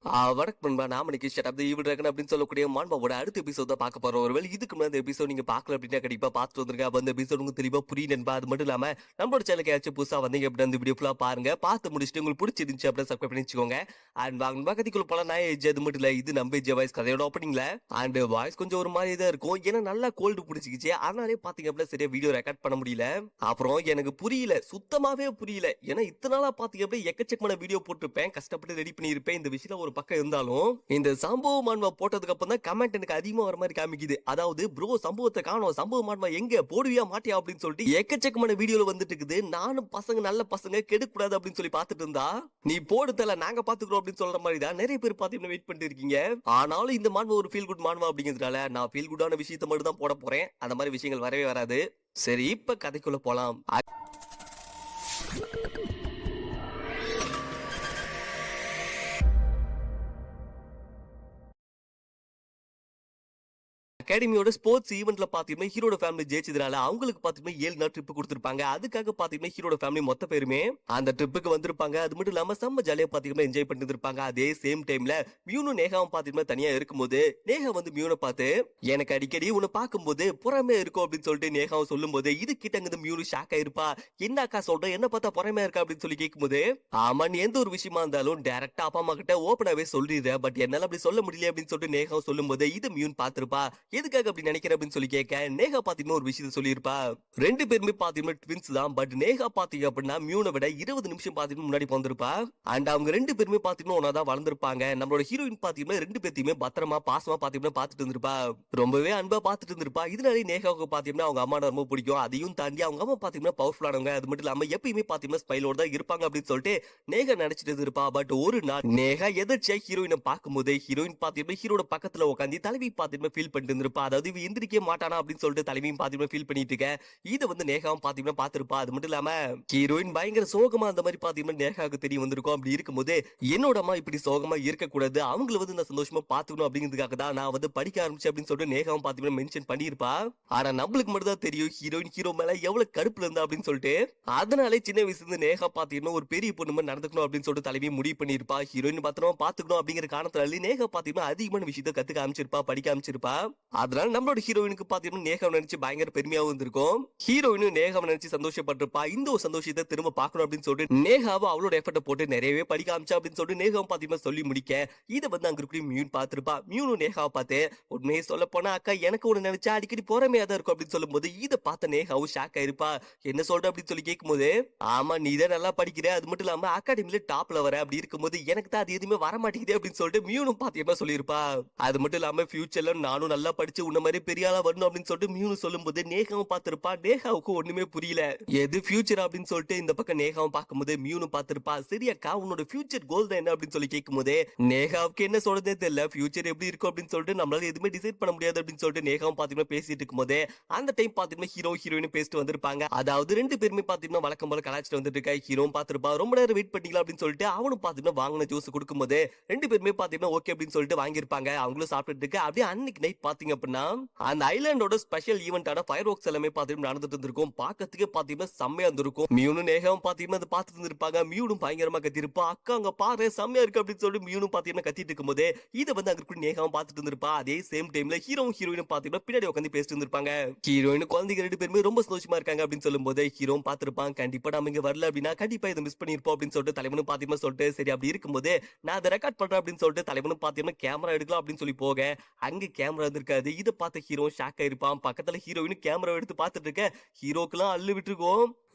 வணக்கம் நண்பா. நாம இன்னைக்கு shut of the evil dragon அப்படின்னு சொல்லக்கூடிய மான்பாவோட அடுத்த எபிசோட் தான் பார்க்க போறோம். ஒருவேளை இதுக்கு முன்னாடி இந்த எபிசோட் நீங்க பார்க்கல அப்படின்னா கண்டிப்பா பார்த்துட்டு வந்துருங்க. அப்ப அந்த எபிசோட் உங்களுக்கு தெளிவா புரியும் நண்பா. அது மட்டும் இல்லாம நம்மளோட சேனலுக்கு ஏதாச்சும் புதுசா வந்தீங்க அப்படின்னா இந்த வீடியோ ஃபுல்லா பாருங்க. பார்த்து முடிச்சுட்டு உங்களுக்கு பிடிச்சிருந்துச்சு அப்படின்னா சப்ஸ்கிரைப் பண்ணி வச்சுக்கோங்க. அண்ட் வாங்க கதைக்குள்ள போலாம். நான் ஏஜ் அது மட்டும் இல்ல, இது நம்ம ஏஜ் வாய்ஸ் கதையோட ஓப்பனிங்ல அண்ட் வாய்ஸ் கொஞ்சம் ஒரு மாதிரி தான் இருக்கும். ஏன்னா நல்லா கோல்டு பிடிச்சிக்கிச்சு. அதனாலே பாத்தீங்க அப்படின்னா சரியா வீடியோ ரெக்கார்ட் பண்ண முடியல. அப்புறம் எனக்கு புரியல, சுத்தமாவே புரியல. ஏன்னா இத்தனை நாளா பாத்தீங்க அப்படின்னா எக்கச்சக்கமான வீடியோ போட்டிருப்பேன், கஷ்டப்பட்டு ரெடி பண்ணியிருப்பேன். இந்த விஷயம் ஒரு பக்கம் இருந்தாலும் இந்த சம்பவ மான்வா போட்டதுக்கு அப்புறம் தான் கமெண்ட் எனக்கு அதிகமா வர மாதிரி காமிக்குது. அதாவது ப்ரோ சம்பவத்தை காணோம், சம்பவ மான்வா எங்க போடுவியா மாட்டியா அப்படின்னு சொல்லிட்டு எக்கச்சக்கமான வீடியோல வந்துட்டு இருக்குது. நானும் பசங்க நல்ல பசங்க கெடுக்கூடாது அப்படின்னு சொல்லி பார்த்துட்டு இருந்தா நீ போடு தல நாங்க பாத்துக்கிறோம் அப்படின்னு சொல்ற மாதிரி தான் நிறைய பேர் பாத்தீங்கன்னா வெயிட் பண்ணிட்டு இருக்கீங்க. ஆனாலும் இந்த மான்வா ஒரு ஃபீல் குட் மான்வா அப்படிங்கிறதுனால நான் ஃபீல் குட்டான விஷயத்தை மட்டும் தான் போட போறேன். அந்த மாதிரி விஷயங்கள் வரவே வராது. சரி, இப்ப கதைக்குள்ள போலாம். அகாடமியோட ஸ்போர்ட்ஸ் ஈவென்ட்ல பாத்தீங்கன்னா ஹீரோட ஃபேமிலி ஜெயிச்சதுனால அவங்களுக்கு பாத்தீங்கன்னா 7 நாள் ட்ரிப் கொடுத்திருப்பாங்க. அதுக்காக பாத்தீங்கன்னா ஹீரோட ஃபேமிலி மொத்த பேருமே அந்த ட்ரிப்புக்கு வந்திருப்பாங்க. அது மட்டும் இல்லாம செம்ம ஜாலியா பாத்தீங்கன்னா என்ஜாய் பண்ணிட்டு இருப்பாங்க. அதே சேம் டைம்ல மியூனு நேகாவும் பாத்தீங்கன்னா தனியா இருக்கும்போது நேகா வந்து மியூனை பார்த்து எனக்கு அடிக்கடி உன்னை பார்க்கும்போது பொறாமையா இருக்கும் அப்படின்னு சொல்லிட்டு நேகாவும் சொல்லும் போது இது கிட்ட அங்க மியூனு ஷாக் ஆயிருப்பா. என்ன அக்கா சொல்ற, என்ன பார்த்தா பொறாமையா இருக்கா அப்படின்னு சொல்லி கேட்கும்போது ஆமா, நீ எந்த ஒரு விஷயமா இருந்தாலும் டைரக்டா அப்பா அம்மா கிட்ட ஓப்பனாவே சொல்லிடுற, பட் என்னால அப்படி சொல்ல முடியல அப்படின்னு சொல்லிட்டு நேகாவும் சொல்லும் போது இது மியூன் பாத்திருப்பா. எதுக்காக அப்படி நினைக்கிற அப்படின்னு சொல்லி கேட்க நேகா பாத்தீங்கன்னா ஒரு விஷயத்தை சொல்லியிருப்பா. ரெண்டு பேருமே பாத்தீங்கன்னா ட்வின்ஸ் தான். பட் நேகா பாத்தீங்க அப்படின்னா மியூனை விட 20 நிமிஷம் பாத்தீங்கன்னா முன்னாடி வந்திருப்பா. அண்ட் அவங்க ரெண்டு பேருமே பாத்தீங்கன்னா ஒன்னாதான் வளர்ந்துருப்பாங்க. நம்மளோட ஹீரோயின் பாத்தீங்கன்னா ரெண்டு பேர்த்தையுமே பத்திரமா பாசமா பாத்தீங்கன்னா பாத்துட்டு இருந்திருப்பா. ரொம்பவே அன்பா பாத்துட்டு இருந்திருப்பா. இதனாலே நேகாவுக்கு பாத்தீங்கன்னா அவங்க அம்மா ரொம்ப பிடிக்கும். அதையும் தாண்டி அவங்க அம்மா பாத்தீங்கன்னா பவர்ஃபுல்லானவங்க. அது மட்டும் இல்லாம எப்பயுமே பாத்தீங்கன்னா ஸ்மைலோட தான் இருப்பாங்க அப்படின்னு சொல்லிட்டு நேகா நினைச்சிட்டு இருப்பா. பட் ஒரு நாள் நேகா எதிர்ச்சியா ஹீரோயினை பார்க்கும்போது ஹீரோயின் பாத்தீங்கன்னா ஹீரோட பக்கத்துல உட்காந்து தலைவி பாத்தீங்கன்னா ஃபீல் பண்ணிட்டு இருந்திருப்பா. அதாவது இவ எந்திரிக்க மாட்டானா அப்படின்னு சொல்லிட்டு தலைவியும் பாத்தீங்கன்னா ஃபீல் பண்ணிட்டு இருக்க. இதை வந்து நேகாவும் பாத்தீங்கன்னா பாத்திருப்பா. அது மட்டும் இல்லாம ஹீரோயின் பயங்கர சோகமா அந்த மாதிரி பாத்தீங்கன்னா நேகாவுக்கு தெரிய வந்திருக்கும். அப்படி இருக்கும்போது என்னோட அம்மா இப்படி சோகமா இருக்கக்கூடாது, அவங்களை வந்து நான் சந்தோஷமா பாத்துக்கணும் அப்படிங்கிறதுக்காக தான் நான் வந்து படிக்க ஆரம்பிச்சேன் அப்படின்னு சொல்லிட்டு நேகாவும் பாத்தீங்கன்னா மென்ஷன் பண்ணியிருப்பா. ஆனா நம்மளுக்கு மட்டும் தான் தெரியும் ஹீரோயின் ஹீரோ மேல எவ்வளவு கடுப்புல இருந்தா அப்படின்னு சொல்லிட்டு. அதனாலே சின்ன வயசுல இருந்து நேகா பாத்தீங்கன்னா ஒரு பெரிய பொண்ணு மாதிரி நடந்துக்கணும் அப்படின்னு சொல்லிட்டு தலைவியை முடிவு பண்ணிருப்பா. ஹீரோயின் பத்திரமா பாத்துக்கணும் அப்படிங்கிற காரணத்தினால நேகா பாத்தீங்கன்னா அதிகமான விஷயத்த கத்துக்க ஆரம்பிச்சிருப்பா, படிக்க ஆரம்பிச்சிருப்பா. அதனால நம்மளோட ஹீரோயினுக்கு பாத்தீங்கன்னா நேகாவை நினைச்சு பயங்கர பெருமையாவும் இருந்திருக்கும். ஹீரோயினும் நேகாவை நினைச்சு சந்தோஷப்பட்டிருப்பா. இந்த ஒரு சந்தோஷத்தை திரும்ப பார்க்கணும் அப்படின்னு சொல்லிட்டு நேகாவை அவளோட எஃபர்ட்டை போட்டு நிறையவே படிக்க ஆரம்பிச்சா அப்படின்னு சொல்லிட்டு நேகாவும் பாத்தீங்கன்னா சொல்லி முடிக்க இதை வந்து அங்க இருக்கிற மியூன் பார்த்திருப்பா. மியூனும் நேகாவை பார்த்து உண்மையை சொல்ல போனா அக்கா எனக்கு ஒண்ணு நினைச்சா அடிக்கடி பொறாமையா தான் இருக்கும் அப்படின்னு சொல்லும் போது இதை பார்த்த நேகாவும் ஷாக் ஆயிருப்பா. என்ன சொல்ற அப்படின்னு சொல்லி கேட்கும்போது ஆமா, நீ தான் நல்லா படிக்கிற, அது மட்டும் இல்லாம அகாடமில டாப்ல வர, அப்படி இருக்கும்போது எனக்கு தான் அது எதுவுமே வர மாட்டேங்குது அப்படின்னு சொல்லிட்டு மியூனும் பாத்தீங்கன்னா சொல்லியிருப்பா. அது மட்டும் இல்லாம ஃபியூச்சர்ல நானும் நல்லா படிச்சு உன்ன மாதிரி பெரிய ஆளா வரணும் அப்படின்னு சொல்லிட்டு மியூனு சொல்லும்போது நேகாவும் பார்த்திருப்பா. நேகாவுக்கு ஒண்ணுமே புரியல, எது ஃபியூச்சர் அப்படின்னு சொல்லிட்டு. இந்த பக்கம் நேகாவும் பார்க்கும்போது மியூனு பார்த்திருப்பா. சரி அக்கா, உன்னோட ஃபியூச்சர் கோல் தான் என்ன அப்படின்னு சொல்லி கேட்கும்போது நேகாவுக்கு என்ன சொல்றதே தெரியல. ஃபியூச்சர் எப்படி இருக்கும் அப்படின்னு சொல்லிட்டு நம்மளால எதுவுமே டிசைட் பண்ண முடியாது அப்படின்னு சொல்லிட்டு நேகாவும் பாத்தீங்கன்னா பேசிட்டு இருக்கும்போது அந்த டைம் பாத்தீங்கன்னா ஹீரோ ஹீரோயின் பேசிட்டு வந்திருப்பாங்க. அதாவது ரெண்டு பேருமே பாத்தீங்கன்னா வழக்கம் போல கலாச்சிட்டு வந்துட்டு இருக்க. ஹீரோ பாத்திருப்பா. ரொம்ப நேரம் வெயிட் பண்ணிக்கலாம் அப்படின்னு சொல்லிட்டு அவனும் பாத்தீங்கன்னா வாங்கின ஜூஸ் கொடுக்கும்போது ரெண்டு பேருமே பாத்தீங்கன்னா ஓகே அப்படின்னு சொல்லிட்டு வாங்கியிருப்பாங்க. அவங்களும் சாப்பிட்டு இருக்கு. அப்படியே அன்னைக்கு நைட் பாத்தீங்க அப்படின்னா அந்த ஐலாண்டோட ஸ்பெஷல் ஈவென்ட்டான ஃபயர் ஒர்க்ஸ் எல்லாமே பாத்தீங்கன்னா நடந்துட்டு இருந்திருக்கும். பாக்கிறதுக்கே பாத்தீங்கன்னா செம்மையா இருந்திருக்கும். மியூனும் நேகாவும் பாத்தீங்கன்னா அதை பார்த்துட்டு இருந்திருப்பாங்க. மியூனும் பயங்கரமா கத்திருப்பா. அக்கா அங்க பாரு செம்மையா இருக்கு அப்படின்னு சொல்லிட்டு மியூனும் பாத்தீங்கன்னா கத்திட்டு இருக்கும்போது இதை வந்து அங்க கூட நேகாவும் பார்த்துட்டு இருந்திருப்பா. அதே சேம் டைம்ல ஹீரோவும் ஹீரோயினும் பாத்தீங்கன்னா பின்னாடி உட்காந்து பேசிட்டு இருந்திருப்பாங்க. ஹீரோயின் குழந்தைங்க ரெண்டு பேருமே ரொம்ப சந்தோஷமா இருக்காங்க அப்படின்னு சொல்லும்போது ஹீரோவும் பார்த்திருப்பான். கண்டிப்பா நம்ம இங்க வரல அப்படின்னா கண்டிப்பா இதை மிஸ் பண்ணிருப்போம் அப்படின்னு சொல்லிட்டு தலைவனும் பாத்தீங்கன்னா சொல்லிட்டு சரி அப்படி இருக்கும்போது நான் அதை ரெக்கார்ட் பண்றேன் அப்படின்னு சொல்லிட்டு தலைவனும் பாத்தீங்கன்னா கேமரா எடுக்கலாம் அப்படின்னு சொல்லி போக அங்க கேமரா இருந்திருக்காது. இதை பார்த்த ஹீரோ ஷாக் ஆயிருப்பான். பக்கத்துல ஹீரோயின் கேமரா எடுத்து பார்த்துட்டு இருக்க. ஹீரோக்கெல்லாம் அள்ளு விட்டுருக்கோம்.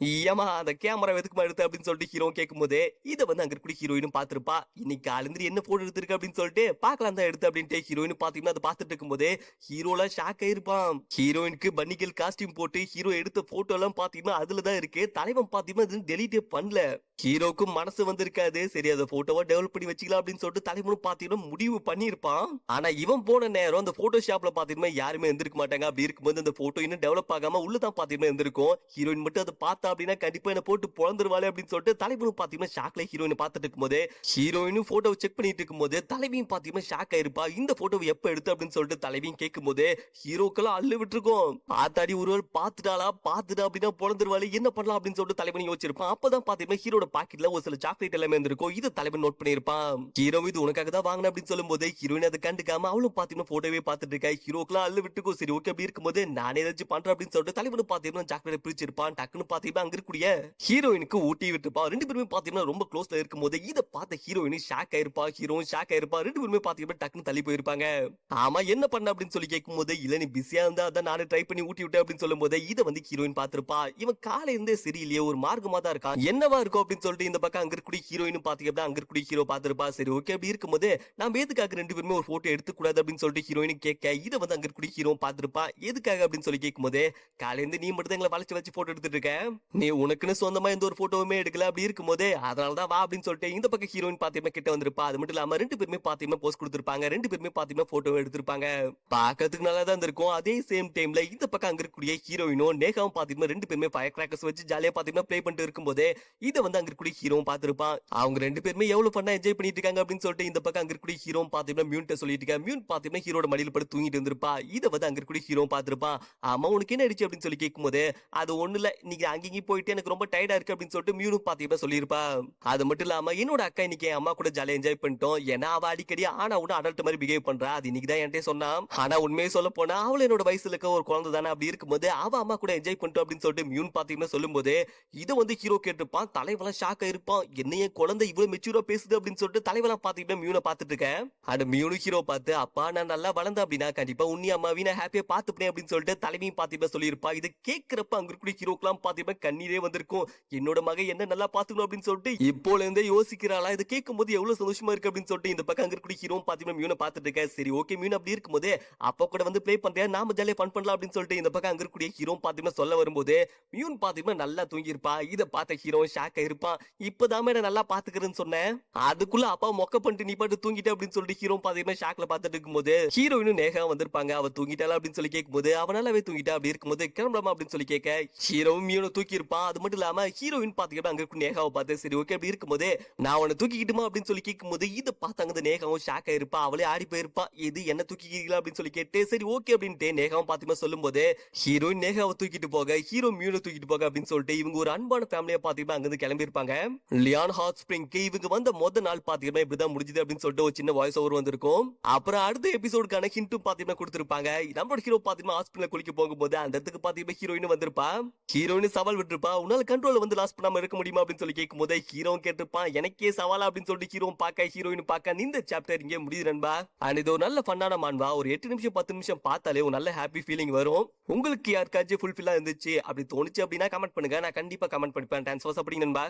ஏமா அந்த கேமரா எதுக்குமா எடுத்து அப்படின்னு சொல்லிட்டு ஹீரோ கேட்கும் போது இதை வந்து அங்க இருக்கிற ஹீரோயினும் பார்த்திருப்பா. இன்னைக்கு காலந்திரி என்ன போட்டு எடுத்திருக்கு அப்படின்னு சொல்லிட்டு பார்க்கலாம் தான் எடுத்து அப்படின்ட்டு ஹீரோயின் பாத்தீங்கன்னா அதை பார்த்துட்டு இருக்கும் போதே ஹீரோல ஷாக் ஆயிருப்பான். ஹீரோயினுக்கு பன்னிகள் காஸ்டியூம் போட்டு ஹீரோ எடுத்த போட்டோ எல்லாம் பாத்தீங்கன்னா அதுலதான் இருக்கு. தலைவன் பாத்தீங்கன்னா டெலிட்டே பண்ணல. ஹீரோக்கும் மனசு வந்திருக்காது. சரி அதை போட்டோவா டெவலப் பண்ணி வச்சுக்கலாம் அப்படின்னு சொல்லிட்டு தலைவனும் பாத்தீங்கன்னா முடிவு பண்ணிருப்பான். ஆனா இவன் போன நேரம் அந்த போட்டோஷாப்ல பாத்தீங்கன்னா யாருமே எந்திருக்க மாட்டாங்க. அப்படி இருக்கும்போது அந்த போட்டோ இன்னும் டெவலப் ஆகாம உள்ளதான் பாத்தீங்கன்னா இருந்திருக்கும். ஹீரோயின் மட்டும் அதை பார்த்தா அப்படின்னா கண்டிப்பா என்ன போட்டு பொளந்துருவாளே அப்படின்னு சொல்லிட்டு தலைவனும் பாத்தீங்கன்னா ஷாக்ல ஹீரோயினை பார்த்துட்டு இருக்கும்போதே ஹீரோயினும் போட்டோவை செக் பண்ணிட்டு இருக்கும்போது தலைவியும் பாத்தீங்கன்னா ஷாக் ஆயிருப்பா. இந்த போட்டோவை எப்ப எடுத்து அப்படின்னு சொல்லிட்டு தலைவியும் கேட்கும்போது ஹீரோக்கெல்லாம் அள்ளு விட்டுருக்கும். பார்த்தாடி ஒருவர் பார்த்துட்டாளா பார்த்துட்டா அப்படின்னா பொளந்துருவாளே என்ன பண்ணலாம் அப்படின்னு சொல்லிட்டு தலைவன் யோசிச்சிருப்பான். அப்பதான் பாத்தீங்கன்னா ஹீரோட பாக்கெட்ல ஒரு சில சாக்லேட் எல்லாமே இருந்திருக்கும். இது தலைவன் நோட் பண்ணிருப்பான். ஹீரோ இது உனக்காக தான் வாங்கின அப்படின்னு சொல்லும்போது ஹீரோயின் அதை கண்டுக்காம அவளும் பாத்தீங்கன்னா போட்டோவே பார்த்துட்டு இருக்கா. ஹீரோக்கெல்லாம் அள்ளு விட்டுக்கும். சரி ஓகே அப்படி இருக்கும்போது நானே ஏதாச்சும் பண்றேன் அப்படின்னு சொல்லிட்டு தலைவனு பாத்தீங்கன்னா சாக்லேட் பிரிச்சிருப்பான். டக்குன்னு பாத்தீங்கன்னா அங்க இருக்கக்கூடிய ஹீரோயினுக்கு ஊட்டி விட்டுருப்பான். ரெண்டு பேருமே பாத்தீங்கன்னா ரொம்ப க்ளோஸ்ல இருக்கும்போது இதை பார்த்த ஹீரோயின் ஷாக் ஆயிருப்பா. ஹீரோவும் ஷாக் ஆயிருப்பா. ரெண்டு பேருமே பாத்தீங்கன்னா டக்குன்னு தள்ளி போயிருப்பாங்க. ஆமா என்ன பண்ண அப்படின்னு சொல்லி கேட்கும்போது இல்ல நீ பிஸியா இருந்தா அதான் நானே ட்ரை பண்ணி ஊட்டி விட்டேன் அப்படின்னு சொல்லும்போது இதை வந்து ஹீரோயின் பார்த்திருப்பா. இவன் காலை இருந்தே சரியில்லையே ஒரு மார்க்கமா தான் இருக்கான் என்னவா இருக்கும் அப்படின்னு சொல்லிட்டு இந்த பக்கம் அங்க இருக்கக்கூடிய ஹீரோயின் பாத்தீங்கன்னா அங்க இருக்கக்கூடிய ஹீரோ பார்த்திருப்பா. சரி ஓகே அப்படி இருக்கும்போது நாம எதுக்காக ரெண்டு பேருமே ஒரு போட்டோ எடுத்துக்கூடாது அப்படின்னு சொல்லிட்டு ஹீரோயின் கேட்க இதை வந்து அங்க இருக்கக்கூடிய ஹீரோ பார்த்திருப்பா. எதுக்காக அப்படின்னு சொல்லி கேட்கும்போது காலையில நீ மட்டும் எங்களை வளைச்சு வச்சு போட்டோ எடுத்துட்டு இருக்க, நீ உனக்குன்னு சொந்தமா எந்த ஒரு போட்டோவுமே எடுக்கல அப்படி இருக்கும்போது அதனாலதான் வா அப்படின்னு சொல்லிட்டு இந்த பக்கம் ஹீரோயின் பாத்தீங்கன்னா கிட்ட வந்திருப்பா. அது மட்டும் இல்லாம ரெண்டு பேருமே பாத்தீங்கன்னா போஸ்ட் கொடுத்திருப்பாங்க. ரெண்டு பேருமே பாத்தீங்கன்னா போட்டோ எடுத்திருப்பாங்க. பாக்கிறதுக்கு நல்லா தான் இருக்கும். அதே சேம் டைம்ல இந்த பக்கம் அங்க இருக்கக்கூடிய ஹீரோயினும் நேகாவும் பாத்தீங்கன்னா ரெண்டு பேருமே ஃபயர் கிராக்கர்ஸ் வச்சு ஜாலியா பாத்தீங்கன்னா ப்ளே பண்ணிட்டு இருக்கும்போது இதை வந்து அங்க இருக்கக்கூடிய ஹீரோவும் பார்த்திருப்பான். அவங்க ரெண்டு பேருமே எவ்வளவு பண்ணா என்ஜாய் பண்ணிட்டு இருக்காங்க அப்படின்னு சொல்லிட்டு இந்த பக்கம் அங்க இருக்கக்கூடிய ஹீரோ பாத்தீங்கன்னா மியூன்ட்ட சொல்லிட்டு இருக்கா. மியூன் பாத்தீங்கன்னா ஹீரோட மடியில படுத்து தூங்கிட்டு இருந்திருப்பா. இதை வந்து அங்க இருக்கக்கூடிய ஹீரோ பார்த்திருப்பான். ஆமா உனக்கு என்ன ஆயிடுச்சு அப்படின்னு சொல்லி கேட்கும்போது அது ஒண்ணு இல்ல நீங்க அங்கேயும் போயிட்டு எனக்கு ரொம்ப டயர்டா இருக்கு அப்படின்னு சொல்லிட்டு மியூனும் பாத்தீங்கன்னா சொல்லியிருப்பா. அது மட்டும் இல்லாம என்னோட அக்கா இன்னைக்கு என் அம்மா கூட ஜாலியா என்ஜாய் பண்ணிட்டோம். ஏன்னா அவ அடிக்கடி ஆனா உன அடல்ட் மாதிரி பிஹேவ் பண்றா. அது இன்னைக்கு தான் என்கிட்ட சொன்னா. ஆனா உண்மையை சொல்ல போனா அவள் என்னோட வயசுல இருக்க ஒரு குழந்தை தானே அப்படி இருக்கும்போது அவ அம்மா கூட என்ஜாய் பண்ணிட்டோம் அப்படின்னு சொல்லிட்டு மியூன் பாத்தீங்கன்னா சொல்லும்போது இதை வந்து ஹீரோ கேட்டிருப்பான். தலைவெல்லாம் ஷாக் ஆயிருப்பான். என்னைய குழந்தை இவ்வளவு மெச்சூரா பேசுது அப்படின்னு சொல்லிட்டு தலைவெல்லாம் பாத்தீங்கன்னா மியூனை பாத்துட்டு இருக்கேன். அந்த மியூனு ஹீரோ பார்த்து அப்பா நான் நல்லா வளர்ந்தேன் அப்படின்னா கண்டிப்பா உன்னி அம்மாவி நான் ஹாப்பியா பாத்துப்பேன் அப்படின்னு சொல்லிட்டு தலைமையும் பாத்தீங்கன்னா சொல்லியிருப்பா. இதை கேட்கிறப்ப அங்க இருக்கக்கூடிய ஹீரோக்கெல்லாம் பாத்தீங்கன்னா கண்ணீரே வந்திருக்கும். என்னோட மகன் என்ன நல்லா பாத்துக்கணும் அப்படின்னு சொல்லிட்டு இப்போல இருந்தே யோசிக்கிறாளா. இதை கேட்கும் போது எவ்வளவு சந்தோஷமா இருக்கு அப்படின்னு சொல்லிட்டு இந்த பக்கம் அங்க இருக்கக்கூடிய ஹீரோ பாத்தீங்கன்னா மியூனை பாத்துட்டு இருக்கேன். சரி ஓகே மியூன் அப்படி இருக்கும்போது அப்பா கூட வந்து ப்ளே பண்றியா நாம ஜாலியா ஃபன் பண்ணலாம் அப்படின்னு சொல்லிட்டு இந்த பக்கம் அங்க இருக்கக்கூடிய ஹீரோ பாத்தீங்கன்னா சொல்ல வரும்போது மியூன் பாத்தீங்கன்னா நல்லா தூங்கியிருப்பா. இதை பார்த்த ஹீரோ ஷாக் ஆயிருப்பான். இப்பதான் என்ன நல்லா பாத்துக்கிறேன்னு சொன்னேன் அதுக்குள்ள அப்பா மொக்க பண்ணிட்டு நீ பாட்டு தூங்கிட்ட அப்படின்னு சொல்லிட்டு ஹீரோ பாத்தீங்கன்னா ஷாக்ல பாத்துட்டு இருக்கும்போது ஹீரோயினும் நேகா வந்திருப்பாங்க. அவ தூங்கிட்டாளா அப்படின்னு சொல்லி கேட்கும்போது அவ நல்லாவே தூங்கிட்டா அப்படி இருக்கும்போது கிளம்பலாமா அப்படின்னு சொல்லி கேட்க ஹீரோவும் மியூனும் தூக்கி இருப்பான். அது மட்டும் இல்லாம ஹீரோயின் பாத்தீங்கன்னா அங்க இருக்கும் நேகாவை பார்த்து சரி ஓகே அப்படி இருக்கும்போது நான் உன்னை தூக்கிக்கிட்டுமா அப்படின்னு சொல்லி கேட்கும்போது இதை பார்த்தாங்க நேகாவும் ஷாக் ஆயிருப்பா. அவளே ஆடி போயிருப்பா. இது என்ன தூக்கிக்கிறீங்களா அப்படின்னு சொல்லி கேட்டு சரி ஓகே அப்படின்ட்டு நேகாவும் பாத்தீங்கன்னா சொல்லும் போது ஹீரோயின் நேகாவை தூக்கிட்டு போக ஹீரோ மியூனை தூக்கிட்டு போக அப்படின்னு சொல்லிட்டு இவங்க ஒரு அன்பான ஃபேமிலியா பாத்தீங்கன்னா அங்கிருந்து கிளம்பி இருப்பாங்க. லியான் ஹாட் ஸ்பிரிங்க்கு இவங்க வந்த முதல் நாள் பாத்தீங்கன்னா இப்படிதான் முடிஞ்சது அப்படின்னு சொல்லிட்டு ஒரு சின்ன வாய்ஸ் ஓவர் வந்திருக்கும். அப்புறம் அடுத்த எபிசோடுக்கான ஹிண்ட்டும் பாத்தீங்கன்னா கொடுத்திருப்பாங்க. நம்மளோட ஹீரோ பாத்தீங்கன்னா ஹாஸ்பிடல்ல குளிக்க போகும்போது அந்த இடத்துக்கு பாத்தீங்கன்னா ஹீரோயின் வந்திருப்பா. ஹீரோயின் சவால் விட்டுருப்பா. உன்னால கண்ட்ரோல வந்து லாஸ் பண்ணாம இருக்க முடியுமா அப்படின்னு சொல்லி கேட்கும்போது ஹீரோ கேட்டிருப்பான். எனக்கே சவாலா அப்படின்னு சொல்லிட்டு ஹீரோ பார்க்க ஹீரோயின் பார்க்க இந்த சாப்டர் இங்கே முடியுது நண்பா. அண்ட் இது ஒரு நல்ல ஃபன்னான மான்வா. ஒரு 8 நிமிஷம் 10 நிமிஷம் பார்த்தாலே ஒரு நல்ல ஹாப்பி ஃபீலிங் வரும். உங்களுக்கு யாருக்காச்சும் ஃபுல்ஃபில்லா இருந்துச்சு அப்படி தோணுச்சு அப்படின்னா கமெண்ட் பண்ணுங்க. நான் கண்டிப்பா கமெண்ட் பண்ணிப்பேன். தேங்க்ஸ் ஃபார் சப்போர்ட்டிங் நண்பா.